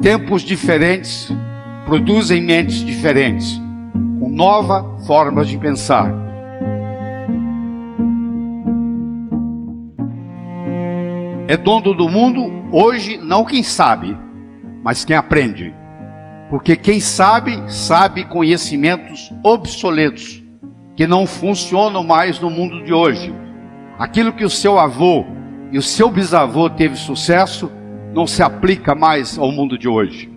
Tempos diferentes produzem mentes diferentes, com novas formas de pensar. É dono do mundo hoje não quem sabe, mas quem aprende. Porque quem sabe, sabe conhecimentos obsoletos, que não funcionam mais no mundo de hoje. Aquilo que o seu avô e o seu bisavô teve sucesso, não se aplica mais ao mundo de hoje.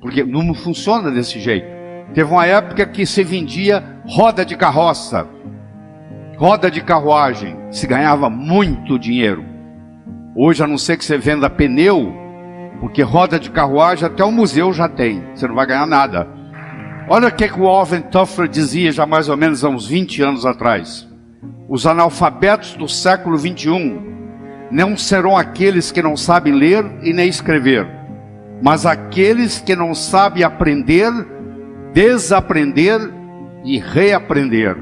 Porque não funciona desse jeito. Teve uma época que se vendia roda de carroça, roda de carruagem, se ganhava muito dinheiro. Hoje, a não ser que você venda pneu, porque roda de carruagem até o museu já tem, você não vai ganhar nada. Olha o que o Alvin Toffler dizia já mais ou menos há uns 20 anos atrás. Os analfabetos do século 21 não serão aqueles que não sabem ler e nem escrever, mas aqueles que não sabem aprender, desaprender e reaprender.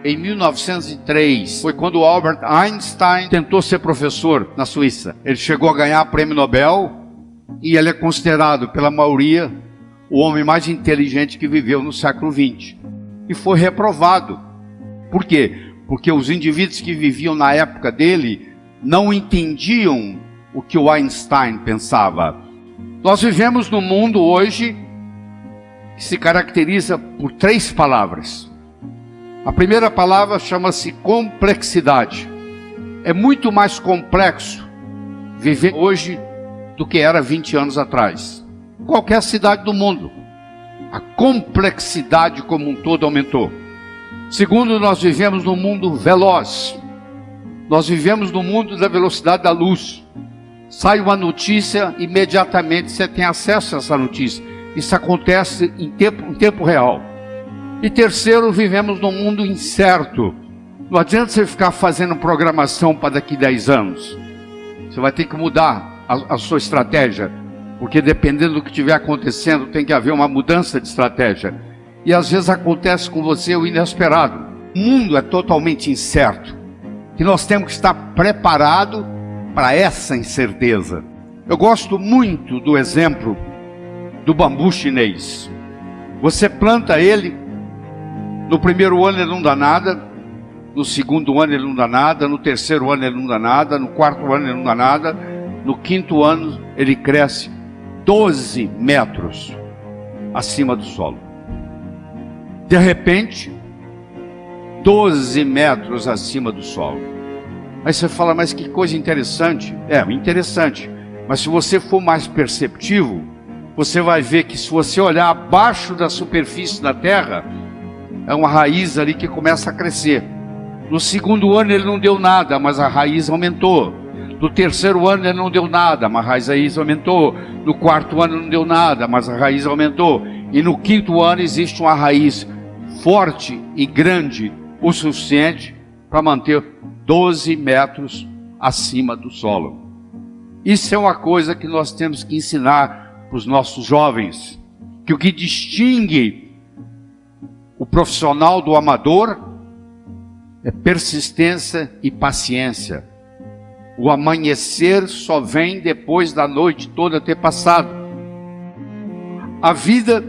Em 1903, foi quando Albert Einstein tentou ser professor na Suíça. Ele chegou a ganhar o prêmio Nobel e ele é considerado pela maioria o homem mais inteligente que viveu no século XX. E foi reprovado. Por quê? Porque os indivíduos que viviam na época dele não entendiam o que o Einstein pensava. Nós vivemos num mundo hoje que se caracteriza por 3 palavras. A primeira palavra chama-se complexidade. É muito mais complexo viver hoje do que era 20 anos atrás. Qualquer cidade do mundo. A complexidade como um todo aumentou. Segundo, nós vivemos num mundo veloz. Nós vivemos no mundo da velocidade da luz. Sai uma notícia, imediatamente você tem acesso a essa notícia. Isso acontece em tempo real. E terceiro, vivemos num mundo incerto. Não adianta você ficar fazendo programação para daqui 10 anos. Você vai ter que mudar a sua estratégia. Porque dependendo do que estiver acontecendo, tem que haver uma mudança de estratégia. E às vezes acontece com você o inesperado. O mundo é totalmente incerto. E nós temos que estar preparados para essa incerteza. Eu gosto muito do exemplo do bambu chinês. Você planta ele, no primeiro ano ele não dá nada, no segundo ano ele não dá nada, no terceiro ano ele não dá nada, no quarto ano ele não dá nada, no quinto ano ele cresce 12 metros acima do solo. De repente, 12 metros acima do solo. Aí você fala, mas que coisa interessante. É, interessante. Mas se você for mais perceptivo, você vai ver que se você olhar abaixo da superfície da terra, é uma raiz ali que começa a crescer. No segundo ano ele não deu nada, mas a raiz aumentou. No terceiro ano ele não deu nada, mas a raiz aumentou. No quarto ano não deu nada, mas a raiz aumentou. E no quinto ano existe uma raiz forte e grande o suficiente para manter 12 metros acima do solo. Isso é uma coisa que nós temos que ensinar para os nossos jovens, que o que distingue o profissional do amador é persistência e paciência. O amanhecer só vem depois da noite toda ter passado. A vida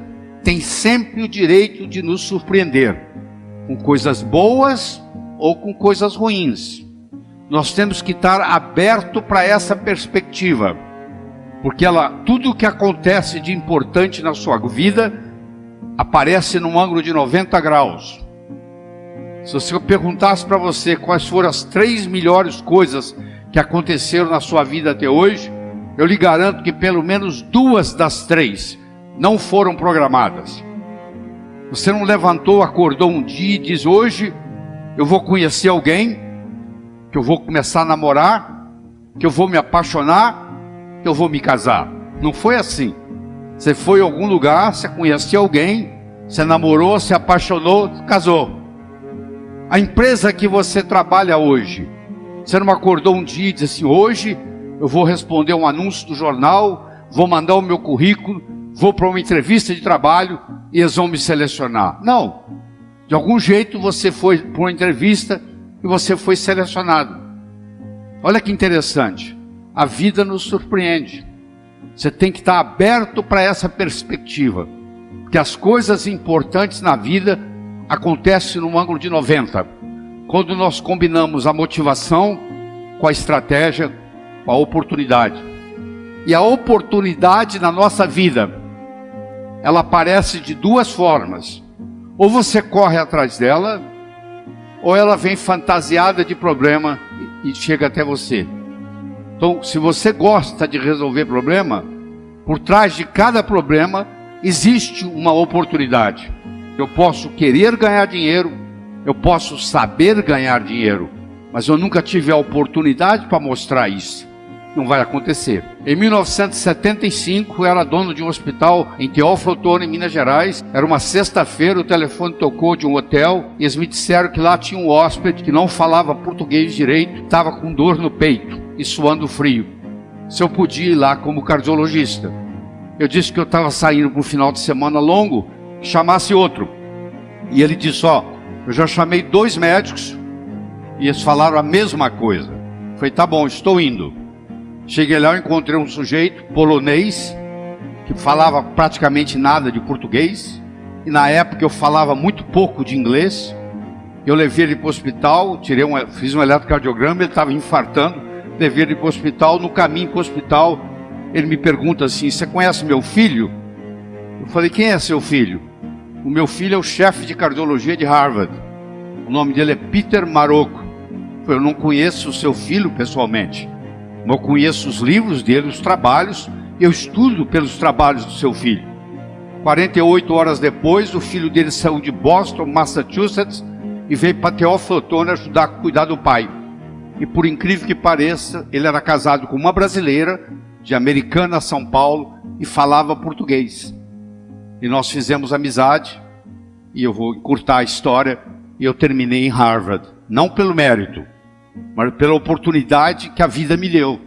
tem sempre o direito de nos surpreender, com coisas boas ou com coisas ruins. Nós temos que estar aberto para essa perspectiva, porque tudo o que acontece de importante na sua vida aparece num ângulo de 90 graus. Se eu perguntasse para você quais foram as 3 melhores coisas que aconteceram na sua vida até hoje, eu lhe garanto que pelo menos 2 das 3 não foram programadas. Você não levantou, acordou um dia e diz, hoje eu vou conhecer alguém, que eu vou começar a namorar, que eu vou me apaixonar, que eu vou me casar. Não foi assim. Você foi a algum lugar, você conheceu alguém, você namorou, se apaixonou, casou. A empresa que você trabalha hoje, você não acordou um dia e disse assim, hoje eu vou responder um anúncio do jornal, vou mandar o meu currículo, vou para uma entrevista de trabalho e eles vão me selecionar. Não. De algum jeito você foi para uma entrevista e você foi selecionado. Olha que interessante. A vida nos surpreende. Você tem que estar aberto para essa perspectiva. Porque as coisas importantes na vida acontecem num ângulo de 90. Quando nós combinamos a motivação com a estratégia, com a oportunidade. E a oportunidade na nossa vida, ela aparece de duas formas. Ou você corre atrás dela, ou ela vem fantasiada de problema e chega até você. Então, se você gosta de resolver problema, por trás de cada problema existe uma oportunidade. Eu posso querer ganhar dinheiro, eu posso saber ganhar dinheiro, mas eu nunca tive a oportunidade para mostrar isso. Não vai acontecer. Em 1975, eu era dono de um hospital em Teófilo Otoni, em Minas Gerais. Era uma sexta-feira, o telefone tocou de um hotel e eles me disseram que lá tinha um hóspede que não falava português direito, estava com dor no peito e suando frio. Se eu podia ir lá como cardiologista. Eu disse que eu estava saindo para um final de semana longo, que chamasse outro. E ele disse, eu já chamei 2 médicos e eles falaram a mesma coisa. Eu falei, tá bom, estou indo. Cheguei lá, eu encontrei um sujeito polonês que falava praticamente nada de português. E na época eu falava muito pouco de inglês. Eu levei ele para o hospital, fiz um eletrocardiograma, ele estava infartando. Levei ele para o hospital, no caminho para o hospital, ele me pergunta assim, você conhece meu filho? Eu falei, quem é seu filho? O meu filho é o chefe de cardiologia de Harvard. O nome dele é Peter Marocco. Eu falei, eu não conheço o seu filho pessoalmente. Eu conheço os livros dele, os trabalhos, eu estudo pelos trabalhos do seu filho. 48 horas depois, o filho dele saiu de Boston, Massachusetts, e veio para Teófilo Otoni ajudar a cuidar do pai. E por incrível que pareça, ele era casado com uma brasileira, de Americana a São Paulo, e falava português. E nós fizemos amizade, e eu vou encurtar a história, e eu terminei em Harvard. Não pelo mérito, mas pela oportunidade que a vida me deu.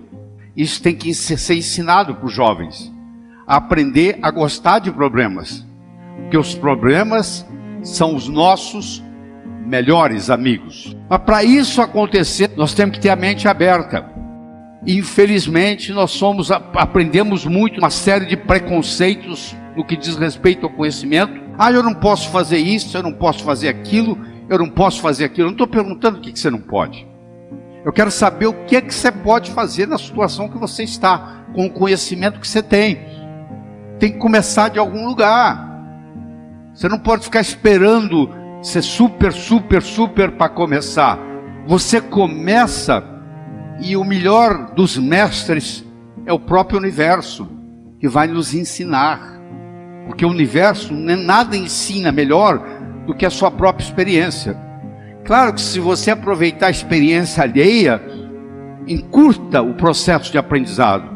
Isso tem que ser ensinado para os jovens. A aprender a gostar de problemas. Porque os problemas são os nossos melhores amigos. Mas para isso acontecer, nós temos que ter a mente aberta. Infelizmente, aprendemos muito uma série de preconceitos no que diz respeito ao conhecimento. Eu não posso fazer isso, eu não posso fazer aquilo, eu não posso fazer aquilo. Eu não estou perguntando o que você não pode. Eu quero saber o que você pode fazer na situação que você está, com o conhecimento que você tem. Tem que começar de algum lugar. Você não pode ficar esperando ser super para começar. Você começa, e o melhor dos mestres é o próprio universo, que vai nos ensinar. Porque o universo nada ensina melhor do que a sua própria experiência. Claro que se você aproveitar a experiência alheia, encurta o processo de aprendizado.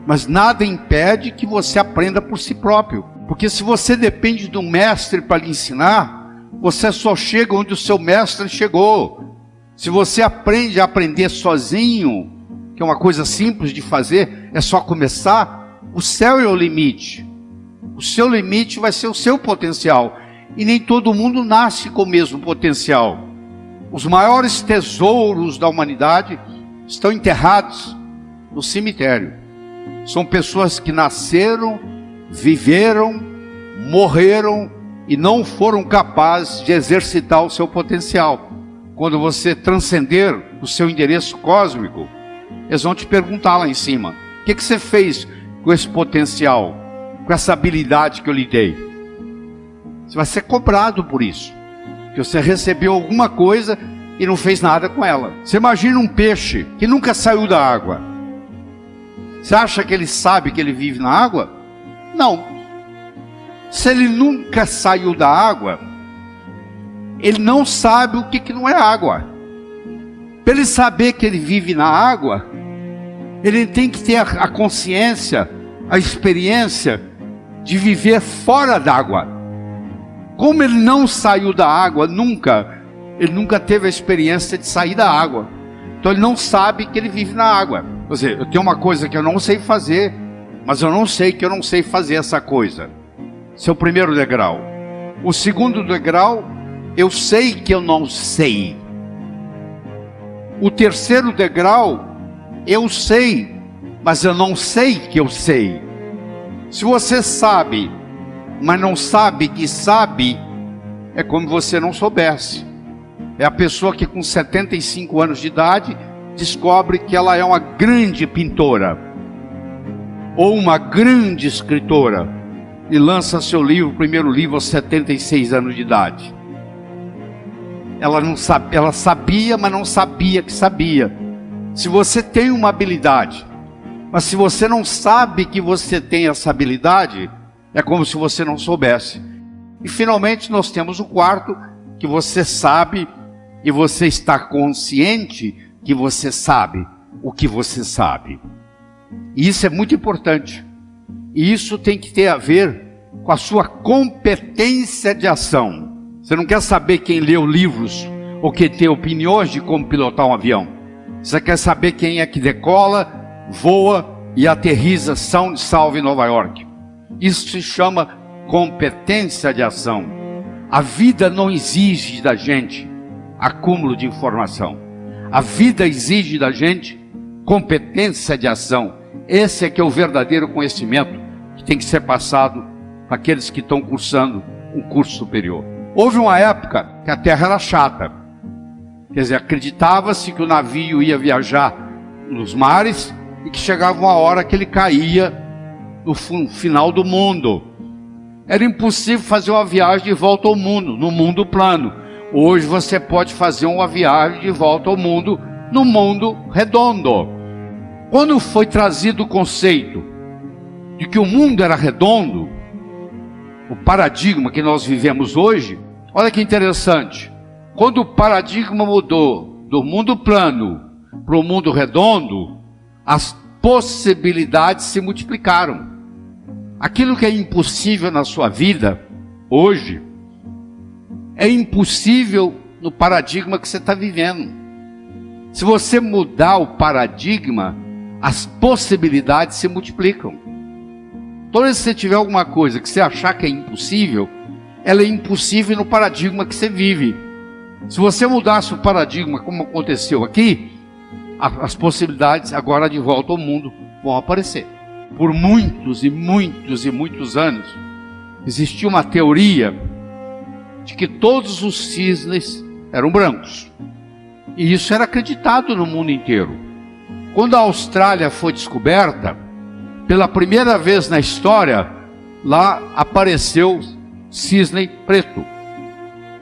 Mas nada impede que você aprenda por si próprio. Porque se você depende de um mestre para lhe ensinar, você só chega onde o seu mestre chegou. Se você aprende a aprender sozinho, que é uma coisa simples de fazer, é só começar, o céu é o limite. O seu limite vai ser o seu potencial. E nem todo mundo nasce com o mesmo potencial. Os maiores tesouros da humanidade estão enterrados no cemitério. São pessoas que nasceram, viveram, morreram e não foram capazes de exercitar o seu potencial. Quando você transcender o seu endereço cósmico, eles vão te perguntar lá em cima, o que você fez com esse potencial, com essa habilidade que eu lhe dei? Você vai ser cobrado por isso. Que você recebeu alguma coisa e não fez nada com ela. Você imagina um peixe que nunca saiu da água. Você acha que ele sabe que ele vive na água? Não. Se ele nunca saiu da água, ele não sabe o que não é água. Para ele saber que ele vive na água, ele tem que ter a consciência, a experiência de viver fora d'água. Como ele não saiu da água nunca, ele nunca teve a experiência de sair da água. Então ele não sabe que ele vive na água. Quer dizer, eu tenho uma coisa que eu não sei fazer, mas eu não sei que eu não sei fazer essa coisa. Esse é o primeiro degrau. O segundo degrau, eu sei que eu não sei. O terceiro degrau, eu sei mas eu não sei que eu sei. Se você sabe, mas não sabe que sabe, é como se você não soubesse. É a pessoa que com 75 anos de idade descobre que ela é uma grande pintora ou uma grande escritora e lança seu livro, o primeiro livro, aos 76 anos de idade. Ela não sabe, ela sabia, mas não sabia que sabia. Se você tem uma habilidade, mas se você não sabe que você tem essa habilidade, é como se você não soubesse. E finalmente nós temos o quarto, que você sabe e você está consciente que você sabe o que você sabe. E isso é muito importante. E isso tem que ter a ver com a sua competência de ação. Você não quer saber quem leu livros ou quem tem opiniões de como pilotar um avião. Você quer saber quem é que decola, voa e aterriza são e salvo em Nova York. Isso se chama competência de ação. A vida não exige da gente acúmulo de informação. A vida exige da gente competência de ação. Esse é que é o verdadeiro conhecimento que tem que ser passado para aqueles que estão cursando um curso superior. Houve uma época que a Terra era chata. Quer dizer, acreditava-se que o navio ia viajar nos mares e que chegava uma hora que ele caía no final do mundo. Era impossível fazer uma viagem de volta ao mundo, no mundo plano. Hoje você pode fazer uma viagem de volta ao mundo, no mundo redondo. Quando foi trazido o conceito de que o mundo era redondo, o paradigma que nós vivemos hoje, olha que interessante. Quando o paradigma mudou do mundo plano para o mundo redondo, as possibilidades se multiplicaram. Aquilo que é impossível na sua vida, hoje, é impossível no paradigma que você está vivendo. Se você mudar o paradigma, as possibilidades se multiplicam. Toda vez que você tiver alguma coisa que você achar que é impossível, ela é impossível no paradigma que você vive. Se você mudasse o paradigma, como aconteceu aqui, as possibilidades agora de volta ao mundo vão aparecer. Por muitos e muitos e muitos anos, existia uma teoria de que todos os cisnes eram brancos. E isso era acreditado no mundo inteiro. Quando a Austrália foi descoberta, pela primeira vez na história, lá apareceu cisne preto.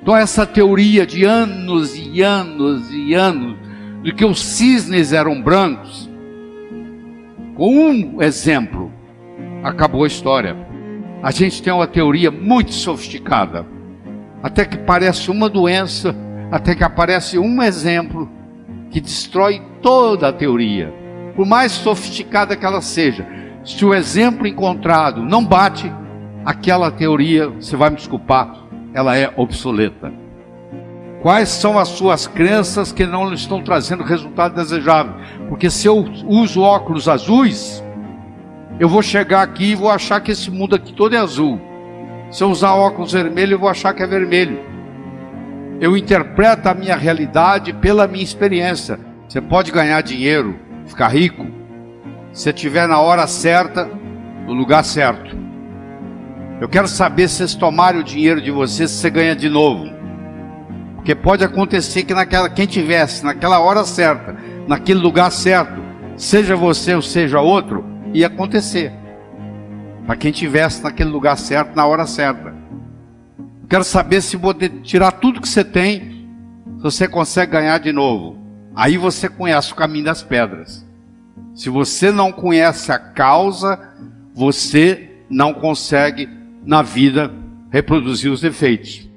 Então essa teoria de anos e anos e anos, de que os cisnes eram brancos, com um exemplo, acabou a história. A gente tem uma teoria muito sofisticada, até que parece uma doença, até que aparece um exemplo que destrói toda a teoria. Por mais sofisticada que ela seja, se o exemplo encontrado não bate, aquela teoria, você vai me desculpar, ela é obsoleta. Quais são as suas crenças que não estão trazendo o resultado desejável? Porque se eu uso óculos azuis, eu vou chegar aqui e vou achar que esse mundo aqui todo é azul. Se eu usar óculos vermelhos, eu vou achar que é vermelho. Eu interpreto a minha realidade pela minha experiência. Você pode ganhar dinheiro, ficar rico, se estiver na hora certa, no lugar certo. Eu quero saber se vocês tomarem o dinheiro de vocês, se você ganha de novo. Porque pode acontecer que quem tivesse naquela hora certa, naquele lugar certo, seja você ou seja outro, ia acontecer. Para quem tivesse naquele lugar certo, na hora certa. Eu quero saber se poder tirar tudo que você tem, se você consegue ganhar de novo. Aí você conhece o caminho das pedras. Se você não conhece a causa, você não consegue na vida reproduzir os efeitos.